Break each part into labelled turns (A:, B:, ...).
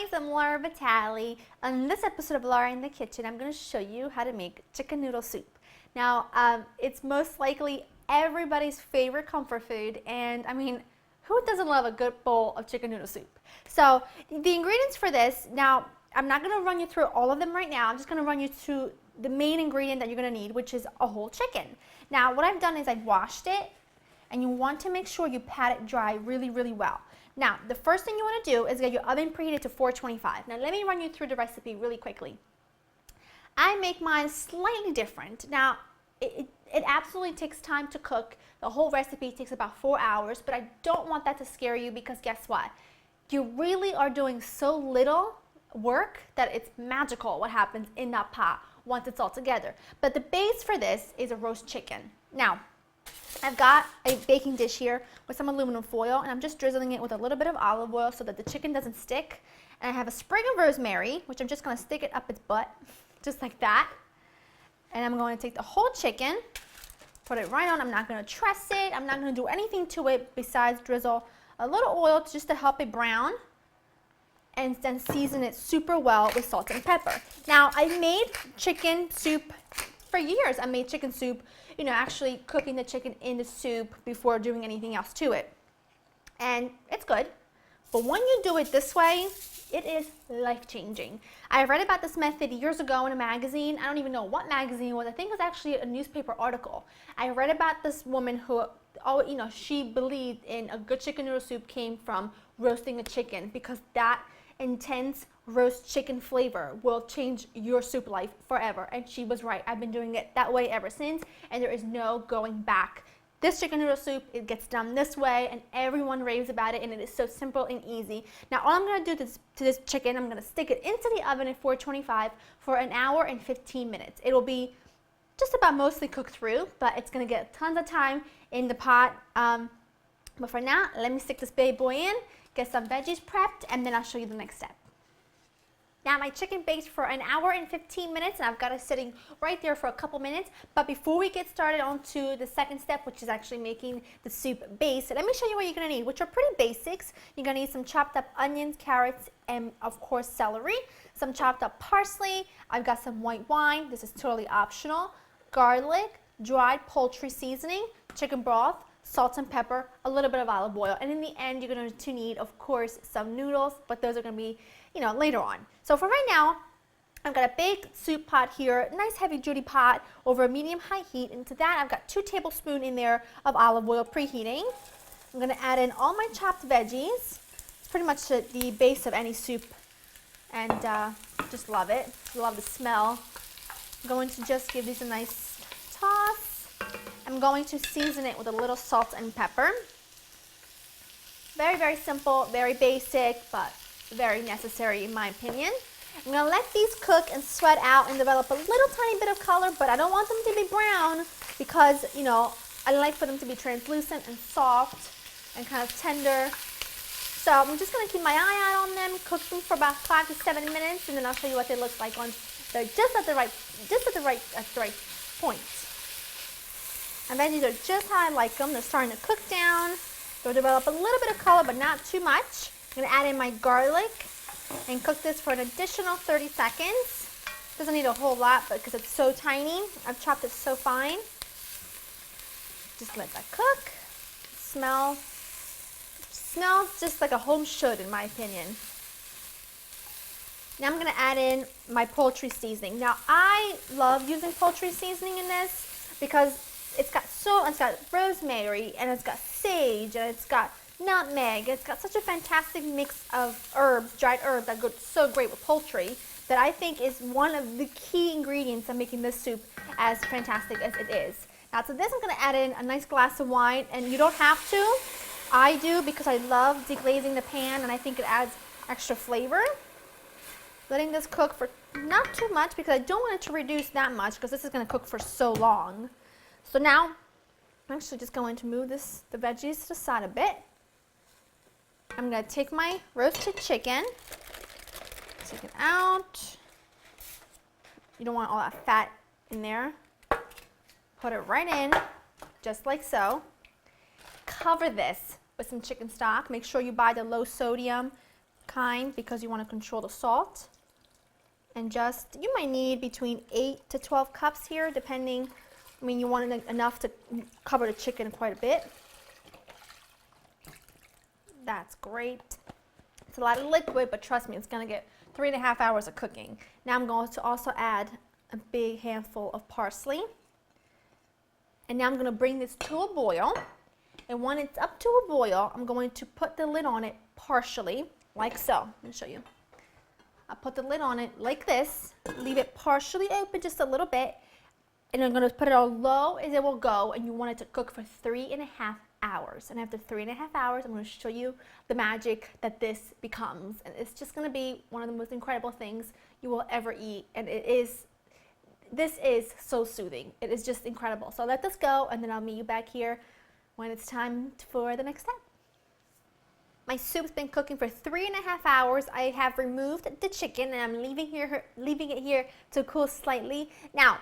A: guys, I'm Laura Vitale. On this episode of Laura in the Kitchen, I'm going to show you how to make chicken noodle soup. Now, it's most likely everybody's favorite comfort food, and I mean, who doesn't love a good bowl of chicken noodle soup? So, the ingredients for this, now, I'm not going to run you through all of them right now. I'm just going to run you through the main ingredient that you're going to need, which is a whole chicken. Now, what I've done is I've washed it, and you want to make sure you pat it dry really, really well. Now, the first thing you want to do is get your oven preheated to 425. Now, let me run you through the recipe really quickly. I make mine slightly different. Now, it absolutely takes time to cook. The whole recipe takes about 4 hours, but I don't want that to scare you because guess what? You really are doing so little work that it's magical what happens in that pot once it's all together. But the base for this is a roast chicken. Now, I've got a baking dish here with some aluminum foil, and I'm just drizzling it with a little bit of olive oil so that the chicken doesn't stick. And I have a sprig of rosemary, which I'm just going to stick it up its butt, just like that. And I'm going to take the whole chicken, put it right on. I'm not going to truss it. I'm not going to do anything to it besides drizzle a little oil just to help it brown, and then season it super well with salt and pepper. Now, I made chicken soup for years. I made chicken soup, actually cooking the chicken in the soup before doing anything else to it. And it's good. But when you do it this way, it is life-changing. I read about this method years ago in a magazine. I don't even know what magazine it was. I think it was actually a newspaper article. I read about this woman who, she believed in a good chicken noodle soup came from roasting a chicken, because that intense roast chicken flavor will change your soup life forever. And she was right. I've been doing it that way ever since, and there is no going back. This chicken noodle soup, it gets done this way, and everyone raves about it, and it is so simple and easy. Now, all I'm going to do to this chicken, I'm going to stick it into the oven at 425 for an hour and 15 minutes. It will be just about mostly cooked through, but it's going to get tons of time in the pot. But for now, let me stick this baby boy in, get some veggies prepped, and then I'll show you the next step. Now, my chicken baked for an hour and 15 minutes, and I've got it sitting right there for a couple minutes. But before we get started on to the second step, which is actually making the soup base, let me show you what you're going to need, which are pretty basics. You're going to need some chopped up onions, carrots, and of course celery, some chopped up parsley. I've got some white wine. This is totally optional. Garlic, dried poultry seasoning, chicken broth, salt and pepper, a little bit of olive oil, and in the end you're going to need, of course, some noodles, but those are going to be, later on. So for right now, I've got a big soup pot here, nice heavy duty pot over a medium-high heat. Into that, I've got 2 tablespoons in there of olive oil preheating. I'm going to add in all my chopped veggies. It's pretty much the base of any soup, and just love it. Love the smell. I'm going to just give these a nice toss. I'm going to season it with a little salt and pepper. Very, very simple, very basic, but very necessary in my opinion. I'm going to let these cook and sweat out and develop a little tiny bit of color, but I don't want them to be brown because, I like for them to be translucent and soft and kind of tender. So I'm just going to keep my eye out on them, cook them for about 5 to 7 minutes, and then I'll show you what they look like once they're just at the right point. My veggies are just how I like them. They're starting to cook down. They'll develop a little bit of color, but not too much. I'm going to add in my garlic and cook this for an additional 30 seconds. Doesn't need a whole lot, but because it's so tiny, I've chopped it so fine. Just let that cook. Smells just like a home should, in my opinion. Now I'm going to add in my poultry seasoning. Now I love using poultry seasoning in this because it's got rosemary, and it's got sage, and it's got nutmeg. It's got such a fantastic mix of herbs, dried herbs, that go so great with poultry, that I think is one of the key ingredients of making this soup as fantastic as it is. Now to this I'm going to add in a nice glass of wine, and you don't have to. I do because I love deglazing the pan, and I think it adds extra flavor. Letting this cook for not too much because I don't want it to reduce that much because this is going to cook for so long. So now I'm actually just going to move the veggies to the side a bit. I'm going to take my roasted chicken, take it out. You don't want all that fat in there. Put it right in, just like so. Cover this with some chicken stock. Make sure you buy the low sodium kind because you want to control the salt. And just, you might need between 8 to 12 cups here, depending. I mean, you want enough to cover the chicken quite a bit. That's great. It's a lot of liquid, but trust me, it's going to get 3.5 hours of cooking. Now I'm going to also add a big handful of parsley. And now I'm going to bring this to a boil. And when it's up to a boil, I'm going to put the lid on it partially, like so. Let me show you. I'll put the lid on it like this, leave it partially open just a little bit, and I'm going to put it as low as it will go, and you want it to cook for 3.5 hours. And after 3.5 hours, I'm going to show you the magic that this becomes. And it's just going to be one of the most incredible things you will ever eat, and this is so soothing. It is just incredible. So let this go, and then I'll meet you back here when it's time for the next step. My soup's been cooking for 3.5 hours. I have removed the chicken and I'm leaving it here to cool slightly. Now,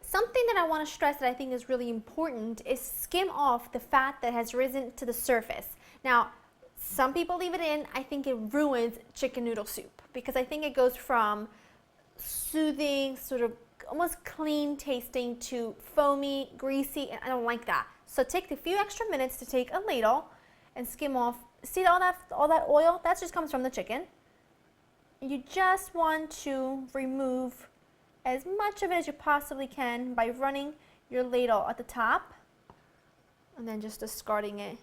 A: something that I want to stress that I think is really important is skim off the fat that has risen to the surface. Now, some people leave it in. I think it ruins chicken noodle soup because I think it goes from soothing, sort of almost clean tasting to foamy, greasy, and I don't like that. So take a few extra minutes to take a ladle and skim off. See all that oil? That just comes from the chicken. You just want to remove as much of it as you possibly can by running your ladle at the top and then just discarding it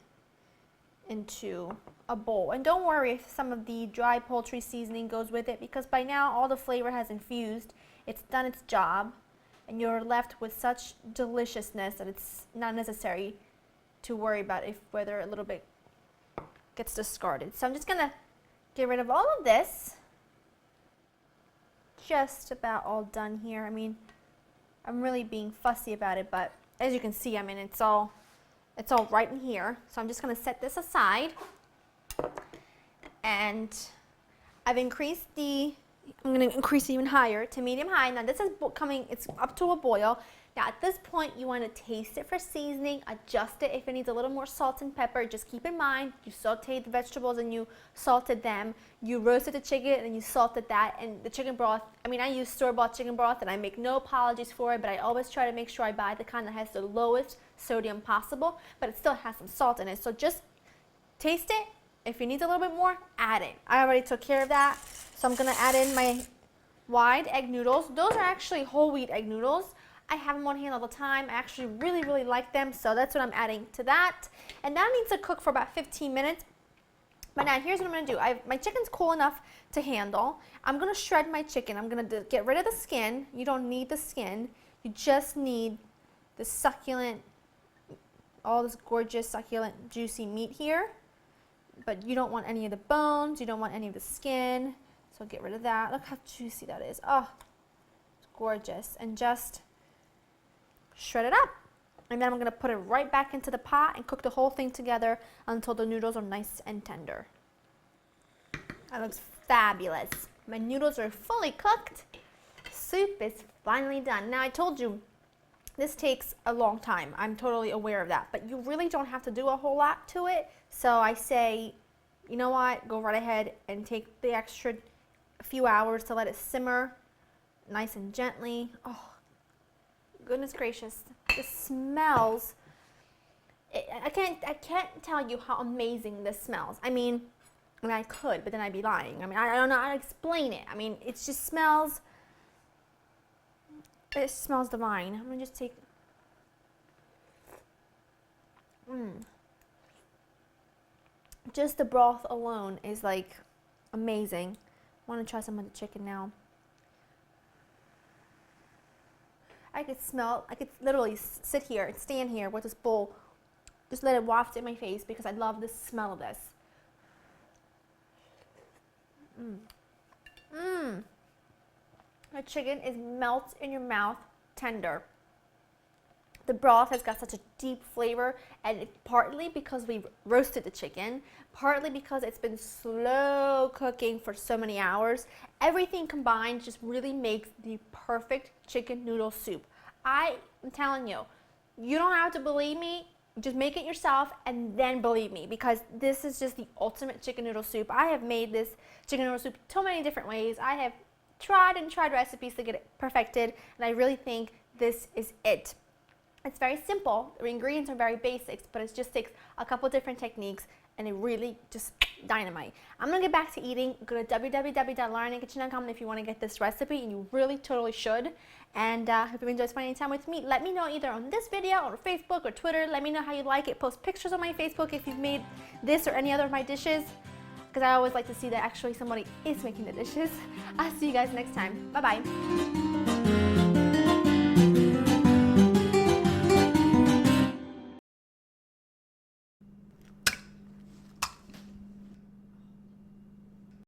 A: into a bowl. And don't worry if some of the dry poultry seasoning goes with it because by now all the flavor has infused. It's done its job and you're left with such deliciousness that it's not necessary to worry about whether a little bit gets discarded. So I'm just gonna get rid of all of this. Just about all done here. I mean, I'm really being fussy about it, but as you can see, I mean, it's all right in here. So I'm just gonna set this aside. And I'm gonna increase it even higher to medium high. Now this is it's up to a boil. Now at this point you want to taste it for seasoning, adjust it if it needs a little more salt and pepper. Just keep in mind you sauteed the vegetables and you salted them. You roasted the chicken and you salted that, and the chicken broth, I mean I use store-bought chicken broth and I make no apologies for it, but I always try to make sure I buy the kind that has the lowest sodium possible, but it still has some salt in it. So just taste it. If it needs a little bit more, add it. I already took care of that. So I'm gonna add in my wide egg noodles. Those are actually whole wheat egg noodles. I have them on hand all the time. I actually really like them, so that's what I'm adding to that. And that needs to cook for about 15 minutes. But now here's what I'm gonna do. My chicken's cool enough to handle. I'm gonna shred my chicken. I'm gonna get rid of the skin. You don't need the skin. You just need the succulent, all this gorgeous, succulent, juicy meat here. But you don't want any of the bones. You don't want any of the skin. So get rid of that. Look how juicy that is. Oh, it's gorgeous. And just shred it up. And then I'm going to put it right back into the pot and cook the whole thing together until the noodles are nice and tender. That looks fabulous. My noodles are fully cooked. Soup is finally done. Now I told you this takes a long time. I'm totally aware of that. But you really don't have to do a whole lot to it. So I say, you know what? Go right ahead and take the extra few hours to let it simmer nice and gently. Oh, goodness gracious. This smells. I can't tell you how amazing this smells. I mean I could, but then I'd be lying. I mean, I don't know how to explain it. I mean, it just smells. It smells divine. I'm gonna just take. Just the broth alone is like amazing. I want to try some of the chicken now. I could literally sit here and stand here with this bowl, just let it waft in my face because I love the smell of this. The chicken is melt in your mouth, tender. The broth has got such a deep flavor, and partly because we roasted the chicken, partly because it's been slow cooking for so many hours. Everything combined just really makes the perfect chicken noodle soup. I'm telling you, you don't have to believe me. Just make it yourself and then believe me, because this is just the ultimate chicken noodle soup. I have made this chicken noodle soup so many different ways. I have tried and tried recipes to get it perfected, and I really think this is it. It's very simple. The ingredients are very basics, but it just takes a couple different techniques, and it really just dynamite. I'm gonna get back to eating. Go to www.laurainthekitchen.com if you want to get this recipe, and you really totally should. And hope you enjoy spending time with me. Let me know either on this video or Facebook or Twitter. Let me know how you like it. Post pictures on my Facebook if you've made this or any other of my dishes, because I always like to see that actually somebody is making the dishes. I'll see you guys next time. Bye bye.